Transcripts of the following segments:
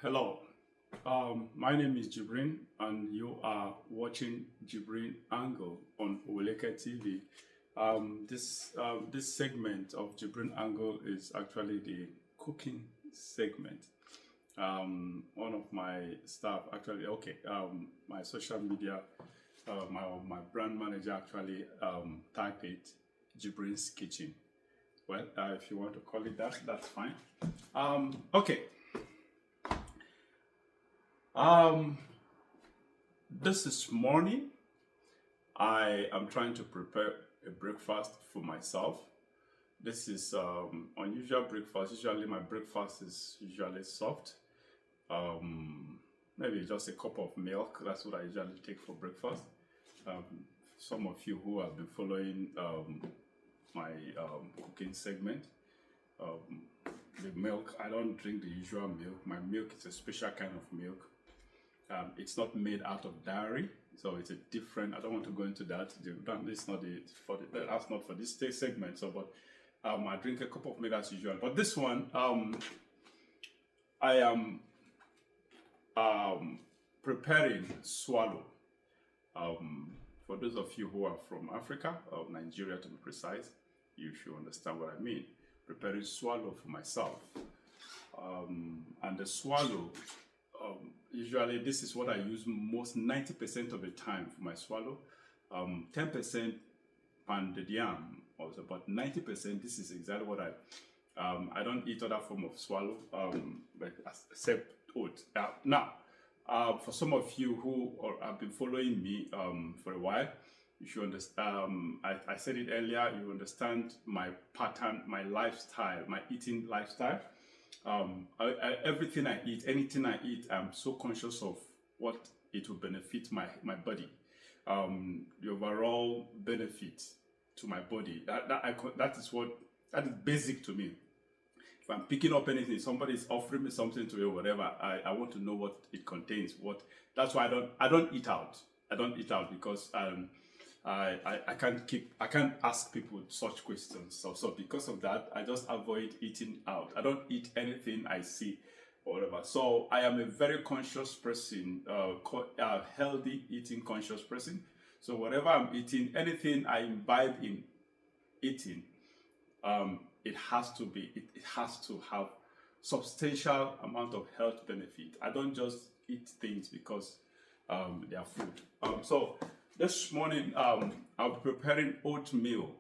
Hello, my name is Jibrin, and you are watching Jibrin Angle on Oweleke TV. This segment of Jibrin Angle is actually the cooking segment. One of my staff actually, my social media, my brand manager actually typed it Jibrin's Kitchen. Well, if you want to call it that, that's fine. Okay. Um, this is morning. I am trying to prepare a breakfast for myself. This is unusual breakfast. Usually, my breakfast is usually soft. Maybe just a cup of milk. That's what I usually take for breakfast. Um, some of you who have been following my cooking segment, um, the milk, I don't drink the usual milk. My milk is a special kind of milk. It's not made out of dairy, so it's a different. I don't want to go into that. It's not that's not for this segment. So, but I drink a cup of milk as usual. But this one, I am preparing swallow. For those of you who are from Africa or Nigeria, to be precise, you should understand what I mean. Preparing swallow for myself, and the swallow. Usually this is what I use most 90% of the time for my swallow. 10% pounded yam also, but 90% this is exactly what I don't eat other form of swallow, but except oat. Now, for some of you who have been following me for a while, you should understand. I said it earlier. You understand my pattern, my lifestyle, my eating lifestyle. Everything I eat, anything I eat, I'm so conscious of what it will benefit my body, the overall benefit to my body. That is basic to me. If I'm picking up anything, somebody is offering me something to eat, whatever, I want to know what it contains. That's why I don't eat out. I don't eat out because I can't ask people such questions. So because of that, I just avoid eating out. I don't eat anything I see or whatever. So I am a very conscious person, healthy eating conscious person. So whatever I'm eating, anything I imbibe in eating, it has to have substantial amount of health benefit. I don't just eat things because they are food. So this morning, I'll be preparing oatmeal.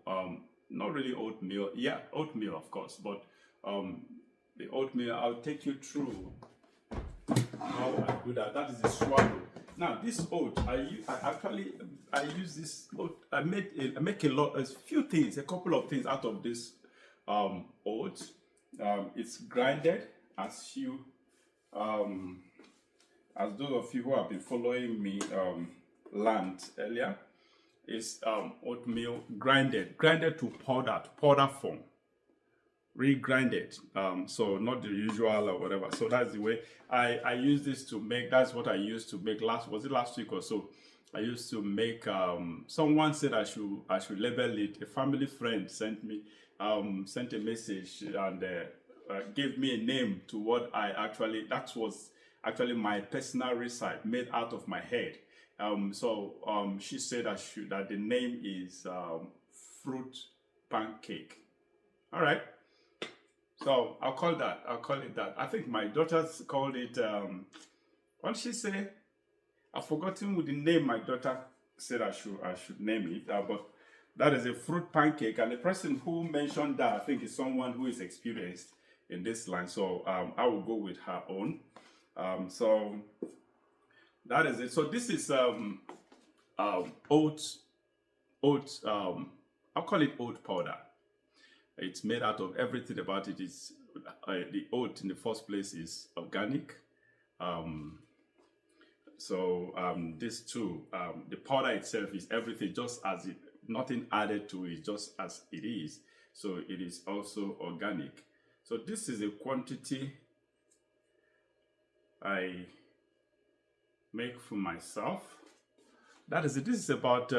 Not really oatmeal. Yeah, oatmeal, of course. But the oatmeal, I'll take you through how I do that. That is the swallow. Now, this oat, I use this oat. I make a few things, a couple of things out of this oat. It's grinded, um, as those of you who have been following me learned earlier, is oatmeal grinded to powder form, re-grinded. So not the usual or whatever. So that's the way I use this to make. That's what I used to make last week or so. I used to make. Someone said I should label it. A family friend sent a message and gave me a name to what that was actually my personal recipe made out of my head. She said that the name is fruit pancake. All right. So I'll call it that. I think my daughters called it. What did she say? I've forgotten with the name my daughter said I should name it. But that is a fruit pancake, and the person who mentioned that I think is someone who is experienced in this line. So I will go with her own. So that is it. So this is oat. I'll call it oat powder. It's made out of everything about it. Is the oat in the first place is organic. This too, the powder itself is everything, just as it, nothing added to it, just as it is. So it is also organic. So this is a quantity I make for myself. That is it. This is about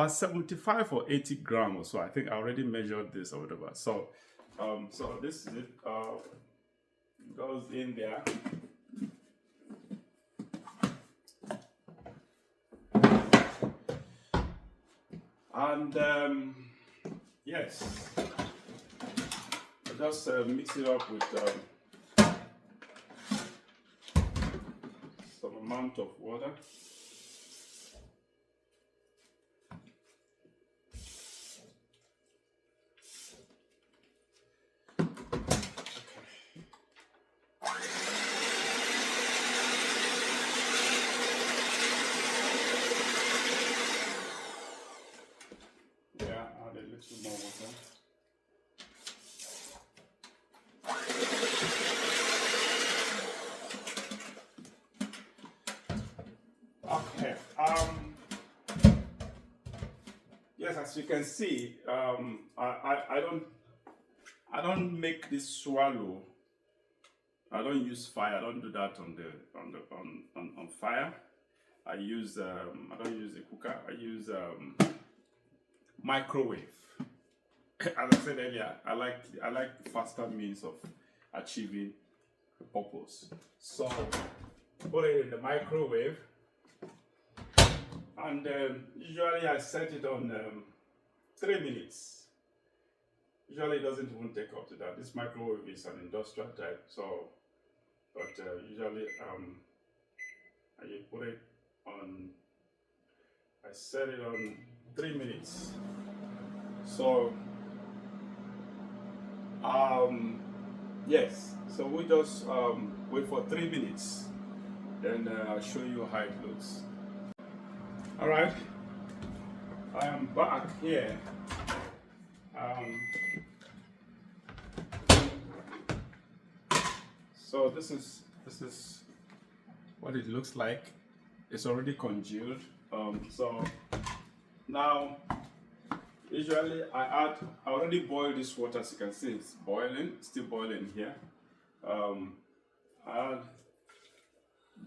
75 or 80 grams or so. I think I already measured this or whatever. So this is it. goes in there. And yes, I just mix it up with some amount of water. Add a little more water. Okay. Yes, as you can see, I don't make this swallow. I don't use fire. I don't do that on fire. I use I don't use a cooker. I use microwave. As I said earlier, I like faster means of achieving the purpose. So put it in the microwave, and usually I set it on 3 minutes. Usually it doesn't even take up to that. This microwave is an industrial type, so usually I put it on. I set it on 3 minutes. So yes, so we just wait for 3 minutes, then I'll show you how it looks. All right, I am back here. So this is what it looks like. It's already congealed. So now, usually I already boiled this water. As you can see, it's boiling, still boiling here. I add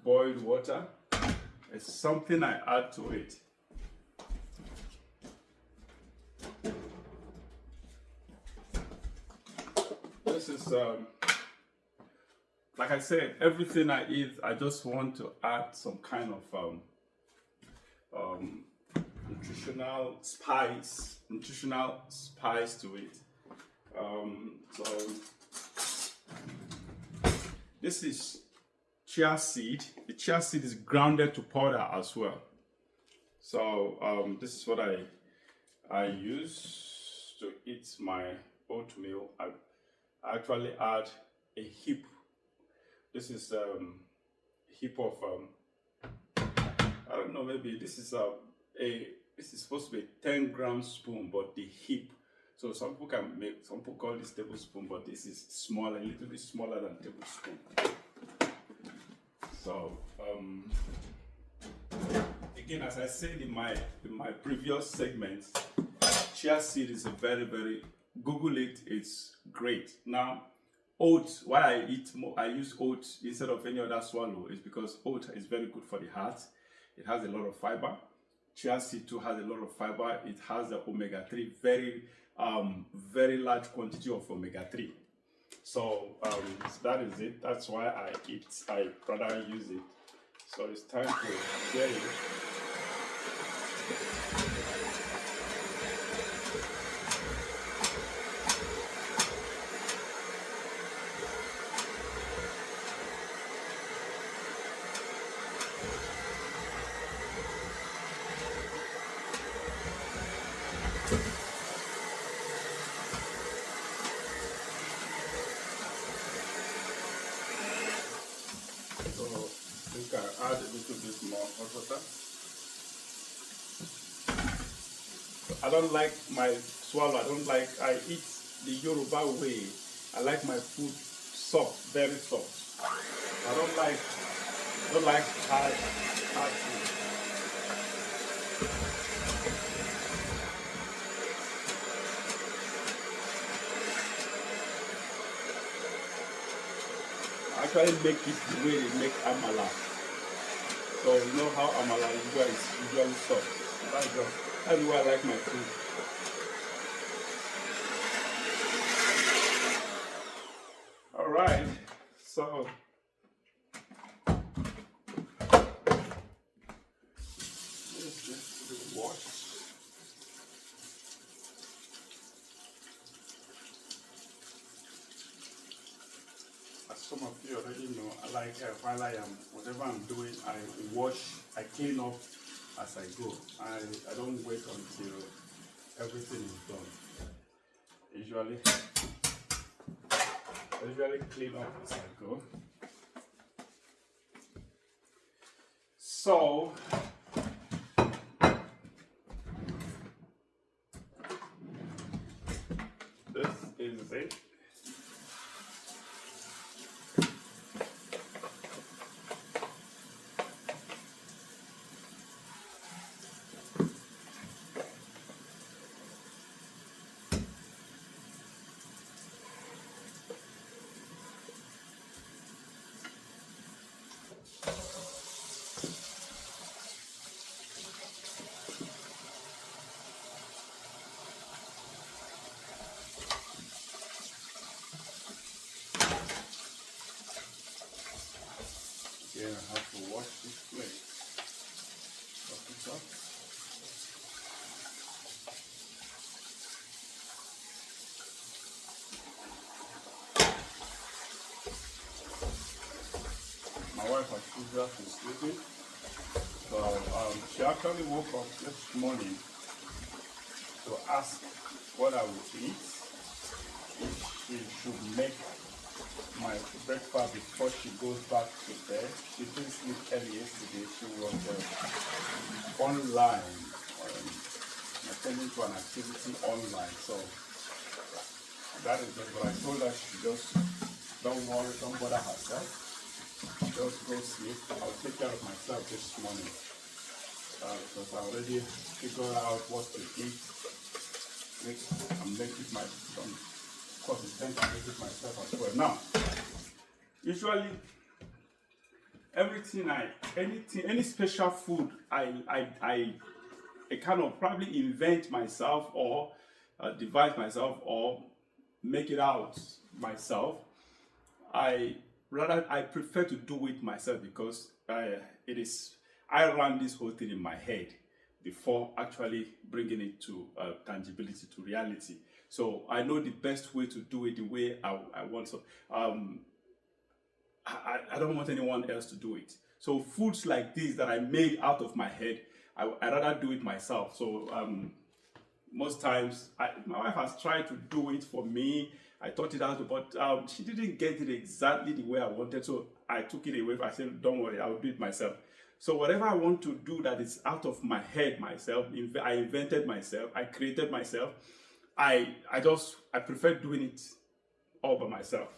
boiled water. It's something I add to it. This is like I said, everything I eat, I just want to add some kind of nutritional spice to it. So this is chia seed. The chia seed is grounded to powder as well. So this is what I use to eat my oatmeal. I actually add a heap. This is a heap of I don't know, maybe this is this is supposed to be a 10-gram spoon, but the heap. So some people call this tablespoon, but this is smaller, a little bit smaller than tablespoon. So again, as I said in my previous segments, chia seed is a very Google it. It's great. Now, oats. Why I use oats instead of any other swallow is because oat is very good for the heart. It has a lot of fiber. Chia seed too has a lot of fiber. It has the omega-3, very large quantity of omega-3. So that is it. That's why I rather use it. So it's time to get it. Add a little bit more hot water. I don't like my swallow. I eat the Yoruba way. I like my food soft, very soft. I don't like hard food. I actually make it the way they make amala. So you know how amala is usually soft. That's why I like my food. All right. So let's just wash. As some of you already know, I like while I am whatever I'm doing, I wash, I clean up as I go. I don't wait until everything is done. Usually clean up as I go. So this is it. Again, I have to wash this plate. Wash this up. My wife has usually been sleeping, so she actually woke up this morning to ask what I would eat, if she should make my breakfast before she goes back to bed. She didn't sleep early yesterday. She was online, attending to an activity online. So that is it. But I told her she just don't worry, don't bother herself. Just go sleep. I'll take care of myself this morning because I already figured out what to eat. I'm making my of course, intend to make it myself as well. Now, usually, any special food, I kind of probably invent myself or devise myself or make it out myself. I prefer to do it myself because I run this whole thing in my head before actually bringing it to tangibility, to reality. So I know the best way to do it the way I want. So I don't want anyone else to do it. So foods like this that I made out of my head, I rather do it myself. So most times, my wife has tried to do it for me. I taught it out, but she didn't get it exactly the way I wanted. So I took it away. I said, don't worry, I'll do it myself. So whatever I want to do that is out of my head myself, I invented myself, I created myself, I prefer doing it all by myself.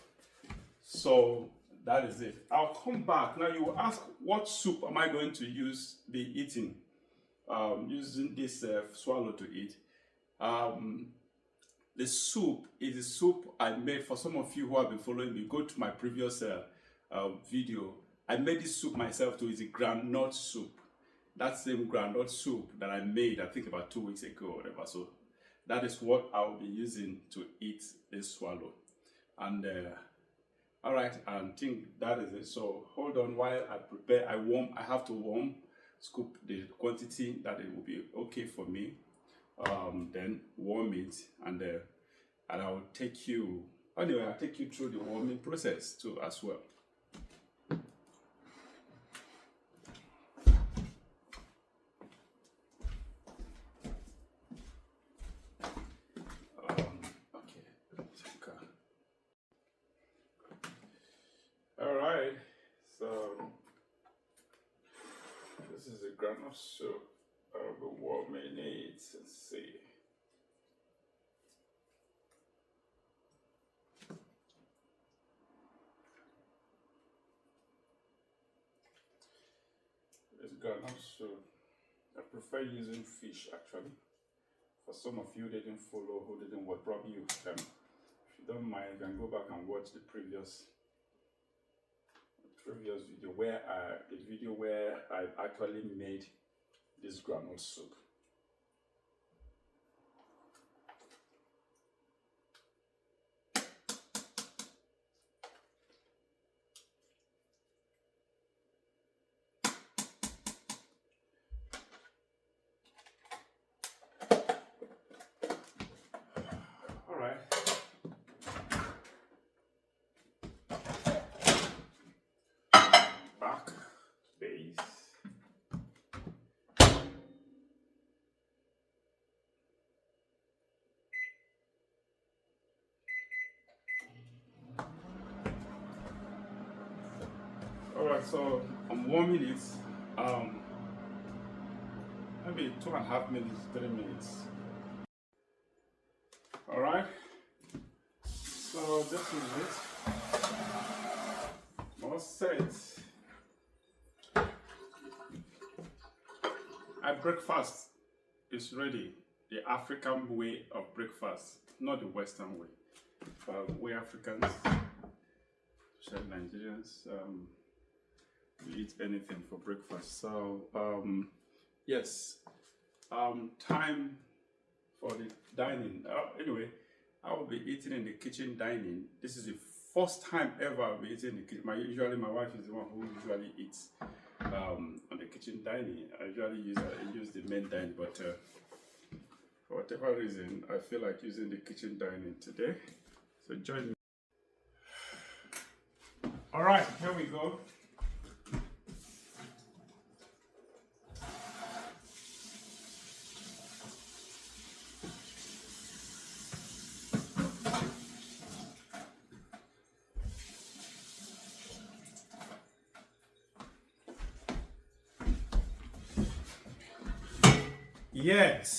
So that is it. I'll come back. Now you will ask, what soup am I going to be eating? Using this swallow to eat. The soup is a soup I made. For some of you who have been following me, go to my previous video. I made this soup myself too. It's a groundnut soup. That same groundnut soup that I made, I think about 2 weeks ago or whatever. So that is what I will be using to eat this swallow. And all right, I think that is it. So hold on while I prepare. I have to scoop the quantity that it will be okay for me. Then warm it, and I will take you. Anyway, I'll take you through the warming process too as well. All right, so this is a groundnut soup. I'll be warming it. Let's see. This groundnut soup, I prefer using fish actually. For some of you who didn't follow, who didn't watch, probably you can. If you don't mind, you can go back and watch the previous video where I actually made this groundnut soup. All right, so I'm warming it. Um, maybe 2.5 minutes, 3 minutes. All right. So this is it. All set. Our breakfast is ready. The African way of breakfast, not the Western way. We Africans, especially Nigerians, we eat anything for breakfast. So yes, time for the dining. Anyway, I will be eating in the kitchen dining. This is the first time ever I'll be eating in the kitchen. Usually my wife is the one who usually eats on the kitchen dining. I usually use the main dining, but for whatever reason, I feel like using the kitchen dining today. So join me. All right, here we go. Yes.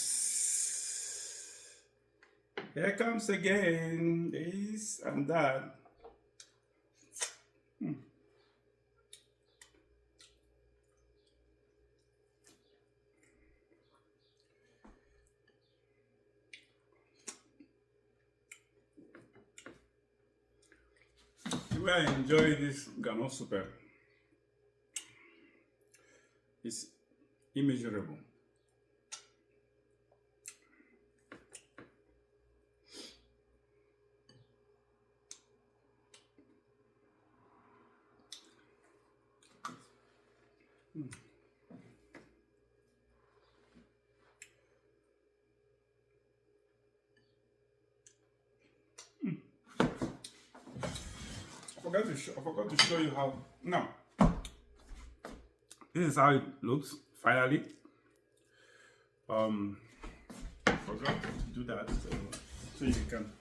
Here comes again this and that. The way I enjoy this Ghanaian soup is immeasurable. I forgot to show you how. Now, this is how it looks finally. Forgot to do that so you can.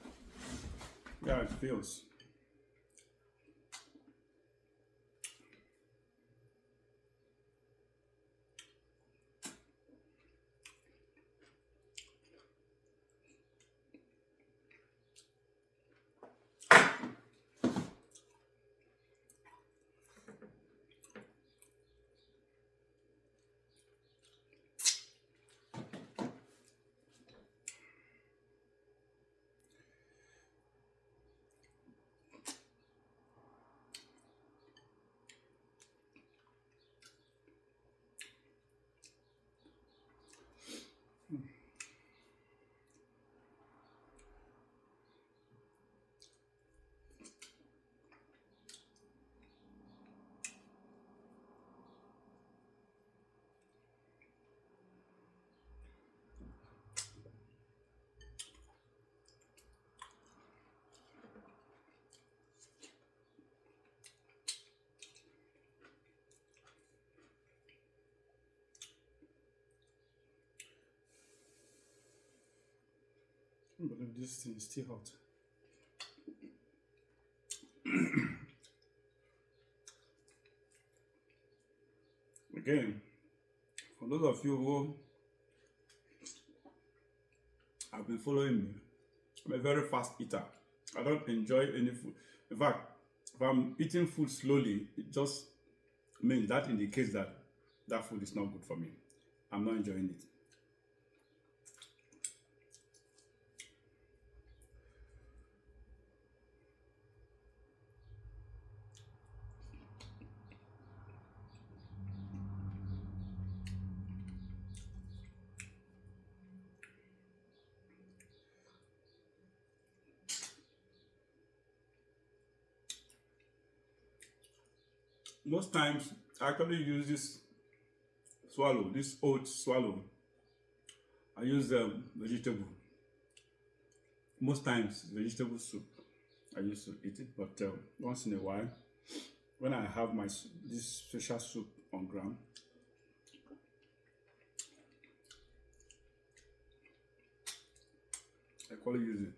Yeah, it feels. I can't believe this thing is still hot. Again, for those of you who have been following me, I'm a very fast eater. I don't enjoy any food. In fact, if I'm eating food slowly, it just means that indicates that that food is not good for me. I'm not enjoying it. Most times, I actually use this oat swallow. I use vegetable. Most times, vegetable soup. I used to eat it, but once in a while, when I have this special soup on ground, I call it use it.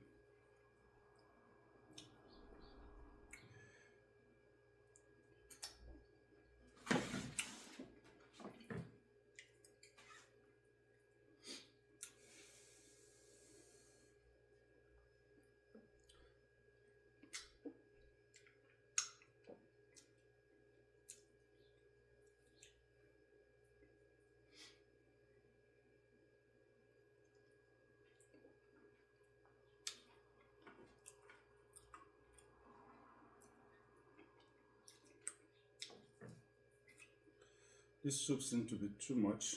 This soup seems to be too much.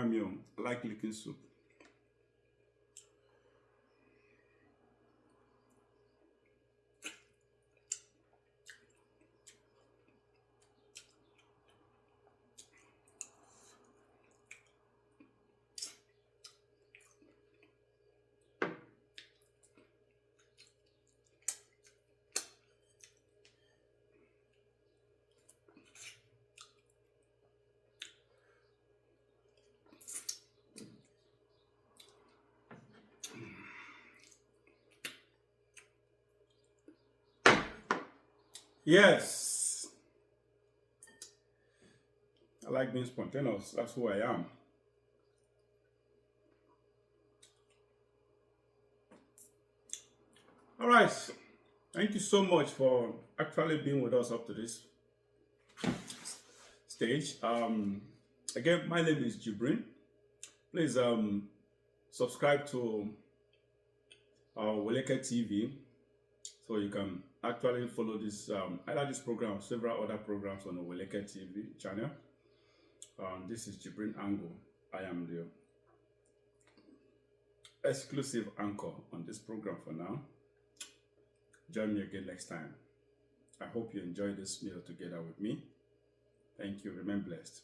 Oatmeal. I like licking soup. Yes, I like being spontaneous. That's who I am. All right. Thank you so much for actually being with us up to this stage. Again, my name is Jibrin. Please subscribe to our Weleke TV so you can actually follow this either this program or several other programs on the Weleke TV channel. This is Jibrin Ango. I am the exclusive anchor on this program for now. Join me again next time. I hope you enjoy this meal together with me. Thank you. Remain blessed.